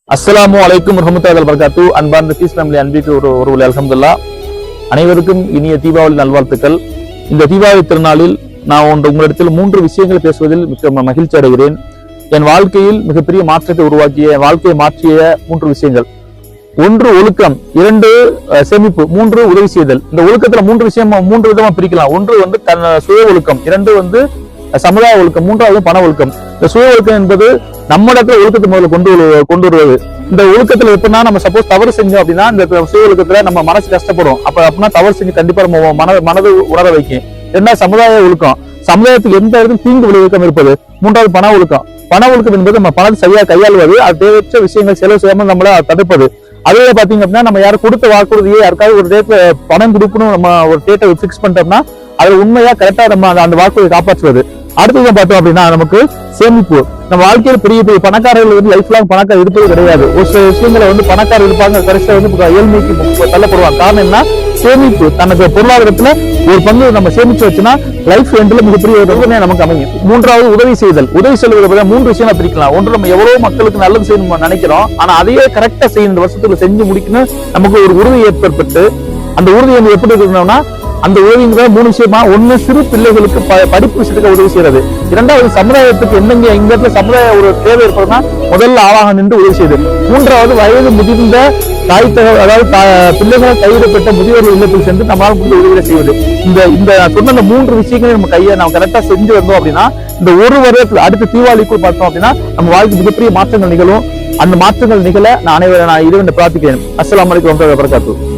அஸ்ஸலாமு அலைக்கும் வரஹ்மத்துல்லாஹி வபரகாத்துஹு. அன்பார்ந்த பீஸ் ஃபேமிலி அன்பிற்கு ஒரு அல்ஹம்துலில்லாஹ். அனைவருக்கும் இனிய தீபாவளி நல்வாழ்த்துக்கள். இந்த தீபாவளி திருநாளில் நான் உங்களிடத்தில் 3 விஷயங்கள் பேசுவதில் மிக்க மகிழ்ச்சி அடைகிறேன். என் வாழ்க்கையில் மிகப்பெரிய மாற்றத்தை உருவாக்கிய, என் வாழ்க்கையை மாற்றிய 3 விஷயங்கள். 1 ஒழுக்கம், 2 சேமிப்பு, 3 உதவி செய்தல். இந்த ஒழுக்கத்துல 3 விஷயம் 3 விதமா பிரிக்கலாம். 1 சுய ஒழுக்கம், 2 சமுதாய ஒழுக்கம், 3வது பண ஒழுக்கம். இந்த சுய ஒழுக்கம் என்பது நம்ம இடத்துல ஒழுக்கத்தை முதல்ல கொண்டு வருவது. இந்த ஒழுக்கத்துல எப்படின்னா, நம்ம சப்போஸ் தவறு செஞ்சோம் அப்படின்னா இந்த சுய ஒழுக்கத்துல நம்ம மனசு கஷ்டப்படும். அப்படின்னா தவறு செஞ்சு கண்டிப்பா நம்ம மனது உணர வைக்கும். 2 சமுதாய ஒழுக்கம், சமுதாயத்துக்கு எந்த இடத்துல தீங்கு விளைவிக்காம இருப்பது. 3வது பண ஒழுக்கம். பண ஒழுக்கம் என்பது நம்ம பணத்தை சரியா கையாளுவது, அது தேவையற்ற விஷயங்கள் செலவு செய்யாமல் நம்மள தடுப்பது. அதே பாத்தீங்க அப்படின்னா, நம்ம யாரும் கொடுத்த வாக்குறுதியை யாருக்காவது ஒரு டேட்ல பணம் கொடுக்கணும், நம்ம ஒரு டேட்டை பிக்ஸ் பண்ணிட்டோம்னா அதுல உண்மையா கரெக்டா நம்ம அந்த வாக்குறுதியை காப்பாற்றுவது. அடுத்தது பார்த்தோம் அப்படின்னா நமக்கு சேமிப்பு. நம்ம வாழ்க்கையில பெரிய பெரிய பணக்காரர்கள் லைஃப் லாங் பணக்காரர் இருப்பது கிடையாது. ஒரு சில விஷயங்களை பணக்காரர் இருப்பாங்க, கடைசியில ஏழ்மைக்கு தள்ளப்படுவாங்க. காரணம் என்ன? சேமிப்பு. தனக்கு பொருளாதாரத்துல ஒரு பங்கு நம்ம சேமிச்சு வச்சுன்னா லைஃப் எண்ட்ல மிகப்பெரிய ஒரு நமக்கு அமையும். 3வது உதவி செய்தல். உதவி செய்வது 3 விஷயம் பிரிக்கலாம். 1 நம்ம எவ்வளவு மக்களுக்கு நல்லது செய்யணும் நினைக்கிறோம், ஆனா அதையே கரெக்டா செய்யணும், இந்த வருஷத்துல செஞ்சு முடிக்கணும் நமக்கு ஒரு உறுதி ஏற்பட்டு, அந்த உறுதி எப்படி இருக்கணும்னா, அந்த உதவிங்கிற 3 விஷயமா. 1 சிறு பிள்ளைகளுக்கு படிப்பு விஷயத்துக்கு உதவி செய்யறது. 2வது சமுதாயத்துக்கு எங்க இடத்துல சமுதாய ஒரு தேவை ஏற்படும்னா முதல்ல ஆளாக நின்று உதவி செய்யுது. 3வது வயது முதிர்ந்த அதாவது பிள்ளைகளை கைவிடப்பட்ட முதியோர்கள் இல்லத்தில் சென்று நம்மளால முடிந்த உதவிகளை செய்வது. இந்த சொன்ன 3 விஷயங்களை நம்ம கரெக்டா செஞ்சு வந்தோம் அப்படின்னா, இந்த ஒரு வருடத்துல அடுத்த தீபாவளிக்குள் பார்த்தோம் அப்படின்னா நம்ம வாழ்க்கை மிகப்பெரிய மாற்றங்கள் நிகழும். அந்த மாற்றங்கள் நிகழ நான் இறைவனை பிரார்த்திக்கிறேன். அஸ்ஸலாமு அலைக்கும் வரஹ்மத்துல்லாஹி வபரகாத்துஹு.